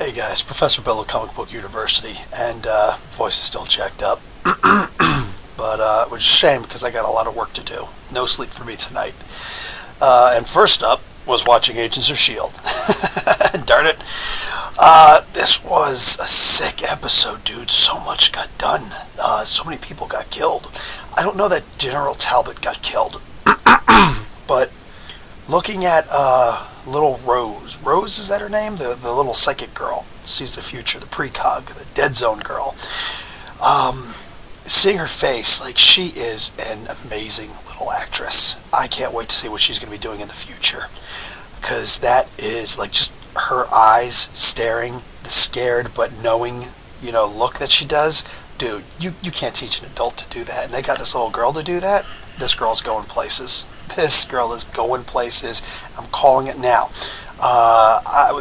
Hey guys, Professor Bill of Comic Book University, and voice is still jacked up, but which is a shame because I got a lot of work to do. No sleep for me tonight. And first up was watching Agents of S.H.I.E.L.D. Darn it. This was a sick episode, dude. So much got done. So many people got killed. I don't know that General Talbot got killed, but looking at little Rose, is that her name? The little psychic girl, sees the future, the precog, the dead zone girl. Seeing her face, like, she is an amazing little actress. I can't wait to see what she's going to be doing in the future, because that is, like, just her eyes staring, the scared but knowing, look that she does. Dude, you can't teach an adult to do that, and they got this little girl to do that. This girl's going places. This girl is going places. I'm calling it now.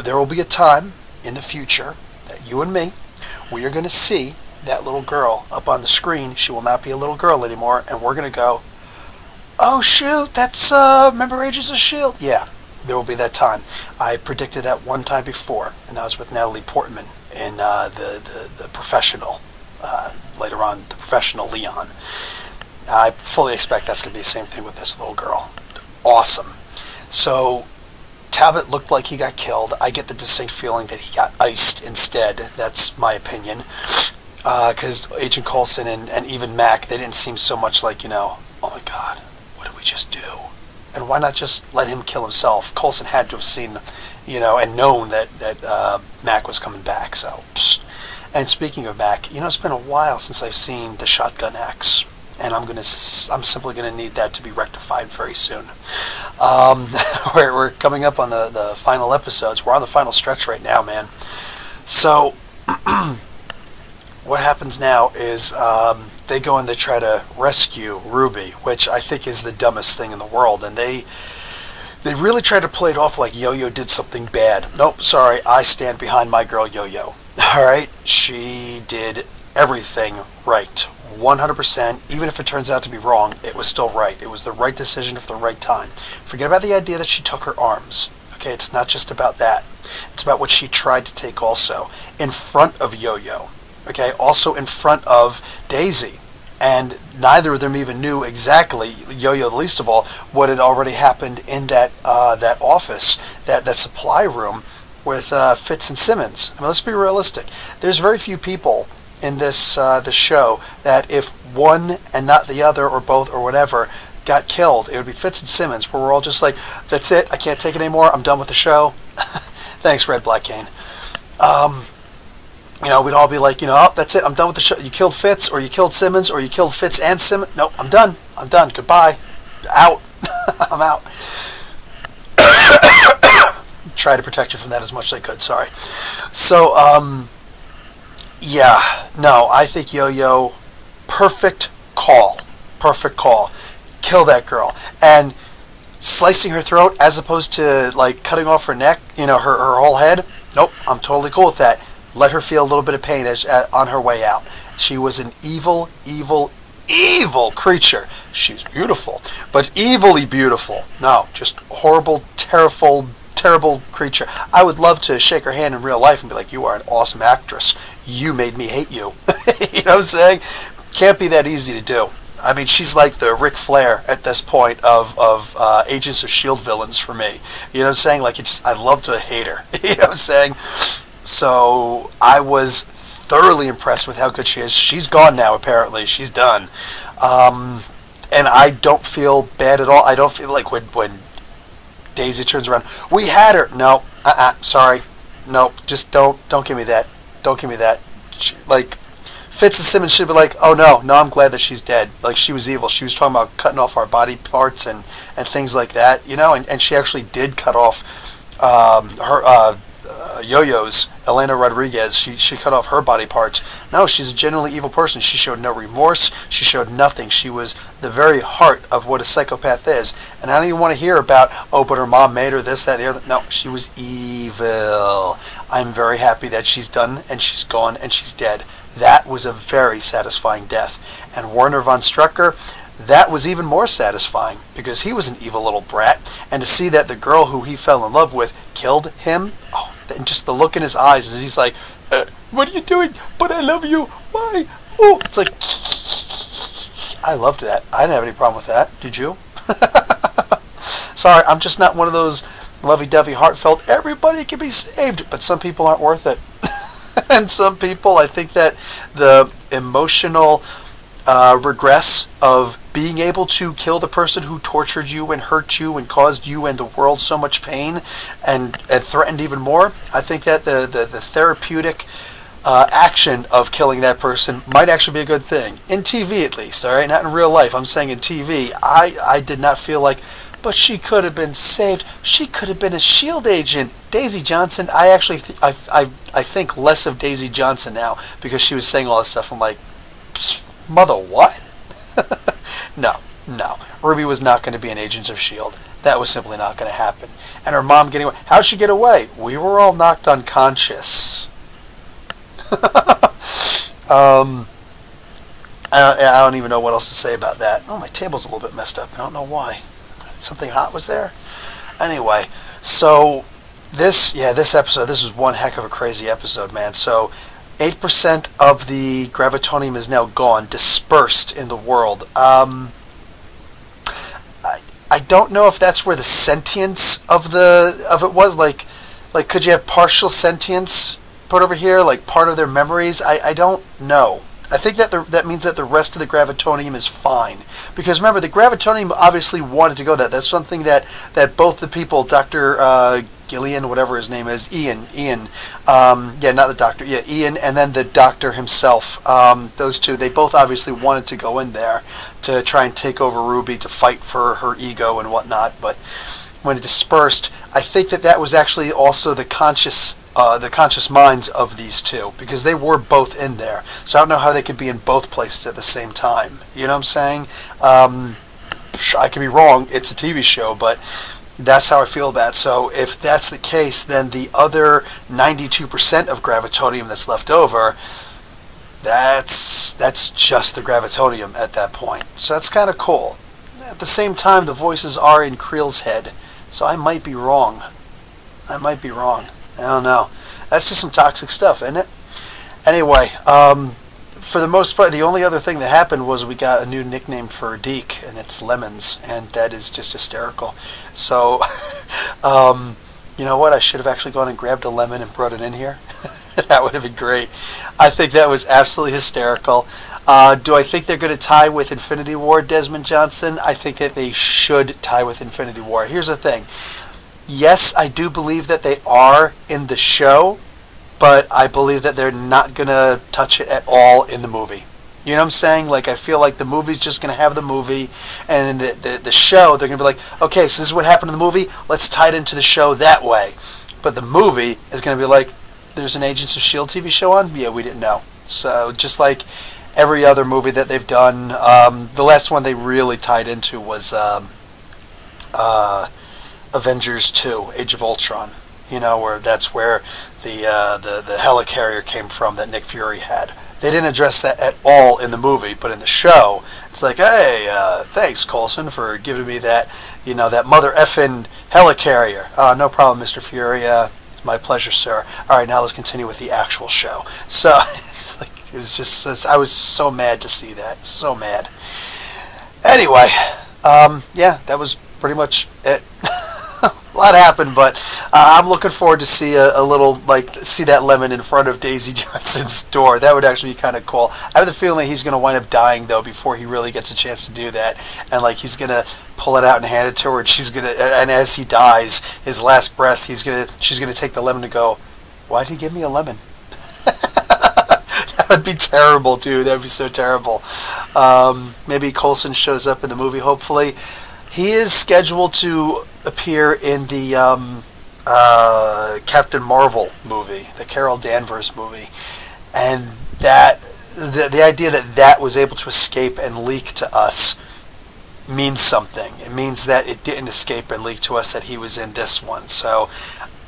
There will be a time in the future that you and me, we are going to see that little girl up on the screen. She will not be a little girl anymore, and we're going to go, oh shoot, that's, remember Agents of S.H.I.E.L.D.? Yeah, there will be that time. I predicted that one time before, and that was with Natalie Portman in the Professional. Later on, the Professional Leon. I fully expect that's going to be the same thing with this little girl. Awesome. So, Talbot looked like he got killed. I get the distinct feeling that he got iced instead. That's my opinion. Because Agent Coulson and even Mac, they didn't seem so much like, oh my god, what did we just do? And why not just let him kill himself? Coulson had to have seen, and known that Mac was coming back. So, and speaking of Mac, it's been a while since I've seen the shotgun axe. And I'm simply gonna need that to be rectified very soon. We're coming up on the final episodes. We're on the final stretch right now, man. So what happens now is they go and they try to rescue Ruby, which I think is the dumbest thing in the world. And they really try to play it off like Yo-Yo did something bad. Nope, sorry, I stand behind my girl Yo-Yo. All right, she did everything right. 100%, even if it turns out to be wrong, it was still right. It was the right decision at the right time. Forget about the idea that she took her arms. Okay, it's not just about that. It's about what she tried to take also. In front of Yo-Yo. Okay, also in front of Daisy. And neither of them even knew exactly, Yo-Yo least of all, what had already happened in that office, that supply room with fitz-simons. I mean, let's be realistic. There's very few people in this show that if one and not the other or both or whatever got killed, it would be fitz-simons, where we're all just like, that's it, I can't take it anymore, I'm done with the show. Thanks, Red Black Cane. We'd all be like, oh, that's it, I'm done with the show. You killed Fitz, or you killed Simmons, or you killed Fitz and Simmons. Nope, I'm done, goodbye, out. I'm out. Try to protect you from that as much as I could, sorry. So, yeah, no, I think Yo-Yo, perfect call. Kill that girl. And slicing her throat as opposed to, like, cutting off her neck, her whole head, nope, I'm totally cool with that. Let her feel a little bit of pain on her way out. She was an evil creature. She's beautiful, but evilly beautiful. No, just horrible, terrible creature. I would love to shake her hand in real life and be like, you are an awesome actress. You made me hate you. You know what I'm saying? Can't be that easy to do. I mean, she's like the Ric Flair at this point of Agents of S.H.I.E.L.D. villains for me. You know what I'm saying? Like, I love to hate her. You know what I'm saying? So I was thoroughly impressed with how good she is. She's gone now, apparently. She's done. And I don't feel bad at all. I don't feel like when Daisy turns around, we had her. No, sorry. No, just don't give me that. Don't give me that. Like, fitz-simons should be like, oh no, I'm glad that she's dead. Like, she was evil. She was talking about cutting off our body parts and things like that, and she actually did cut off her Yo-Yo's, Elena Rodriguez. She cut off her body parts. No, she's a genuinely evil person. She showed no remorse. She showed nothing. She was the very heart of what a psychopath is. And I don't even want to hear about, oh, but her mom made her this, that, and the other. No, she was evil. I'm very happy that she's done, and she's gone, and she's dead. That was a very satisfying death. And Werner von Strucker, that was even more satisfying, because he was an evil little brat. And to see that the girl who he fell in love with killed him, oh, And just the look in his eyes as he's like, what are you doing? But I love you. Why? Oh, it's like, I loved that. I didn't have any problem with that. Did you? Sorry, I'm just not one of those lovey-dovey, heartfelt, everybody can be saved. But some people aren't worth it. And some people, I think that the emotional regress of being able to kill the person who tortured you and hurt you and caused you and the world so much pain and threatened even more, I think that the therapeutic action of killing that person might actually be a good thing. In TV, at least, all right? Not in real life. I'm saying in TV, I did not feel like, but she could have been saved. She could have been a S.H.I.E.L.D. agent. Daisy Johnson, I actually I think less of Daisy Johnson now because she was saying all this stuff. I'm like, mother what? No. Ruby was not going to be an agent of S.H.I.E.L.D. That was simply not going to happen. And her mom getting away. How'd she get away? We were all knocked unconscious. I don't even know what else to say about that. Oh, my table's a little bit messed up. I don't know why. Something hot was there? Anyway, so this episode, this is one heck of a crazy episode, man. So 8% of the gravitonium is now gone, dispersed in the world. I don't know if that's where the sentience of it was. Like could you have partial sentience put over here, like part of their memories? I don't know. I think that means that the rest of the gravitonium is fine. Because remember, the gravitonium obviously wanted to go there. That's something that both the people, Dr. Gillian, whatever his name is, Ian, not the doctor, Ian, and then the doctor himself, those two, they both obviously wanted to go in there to try and take over Ruby to fight for her ego and whatnot, but when it dispersed, I think that was actually also the conscious minds of these two, because they were both in there. So I don't know how they could be in both places at the same time. You know what I'm saying? I could be wrong. It's a TV show, but that's how I feel about it. So if that's the case, then the other 92% of gravitonium that's left over, that's just the gravitonium at that point. So that's kind of cool. At the same time, the voices are in Creel's head, so I might be wrong. I don't know. That's just some toxic stuff, isn't it? Anyway, for the most part, the only other thing that happened was we got a new nickname for Geek, and it's Lemons, and that is just hysterical. So, you know what? I should have actually gone and grabbed a lemon and brought it in here. That would have been great. I think that was absolutely hysterical. Do I think they're going to tie with Infinity War, Desmond Johnson? I think that they should tie with Infinity War. Here's the thing. Yes, I do believe that they are in the show, but I believe that they're not going to touch it at all in the movie. You know what I'm saying? Like, I feel like the movie's just going to have the movie, and in the show, they're going to be like, okay, so this is what happened in the movie, let's tie it into the show that way. But the movie is going to be like, there's an Agents of S.H.I.E.L.D. TV show on? Yeah, we didn't know. So, just like every other movie that they've done, the last one they really tied into was Avengers 2, Age of Ultron. You know, where that's where the helicarrier came from that Nick Fury had. They didn't address that at all in the movie, but in the show, it's like, hey, thanks, Coulson, for giving me that, that mother effing helicarrier. No problem, Mr. Fury. My pleasure, sir. All right, now let's continue with the actual show. So, it was just, I was so mad to see that. So mad. Anyway, that was pretty much it. A lot happened, but I'm looking forward to see see that lemon in front of Daisy Johnson's door. That would actually be kind of cool. I have the feeling he's going to wind up dying, though, before he really gets a chance to do that. And, he's going to pull it out and hand it to her, and as he dies, his last breath, she's going to take the lemon and go, why'd he give me a lemon? That would be terrible, dude. That would be so terrible. Maybe Coulson shows up in the movie, hopefully. He is scheduled to appear in the Captain Marvel movie, the Carol Danvers movie, and that the idea that was able to escape and leak to us means something. It means that it didn't escape and leak to us that he was in this one. So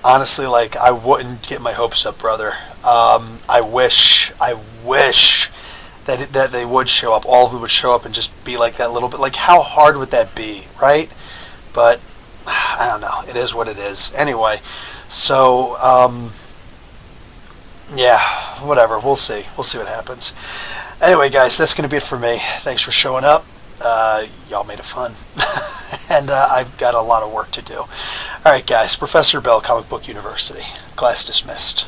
honestly, I wouldn't get my hopes up, brother. I wish that they would show up. All of them would show up and just be like that little bit. Like, how hard would that be, right? But I don't know. It is what it is. Anyway, so yeah, whatever. We'll see. We'll see what happens. Anyway, guys, that's going to be it for me. Thanks for showing up. Y'all made it fun. And I've got a lot of work to do. All right, guys. Professor Bell, Comic Book University. Class dismissed.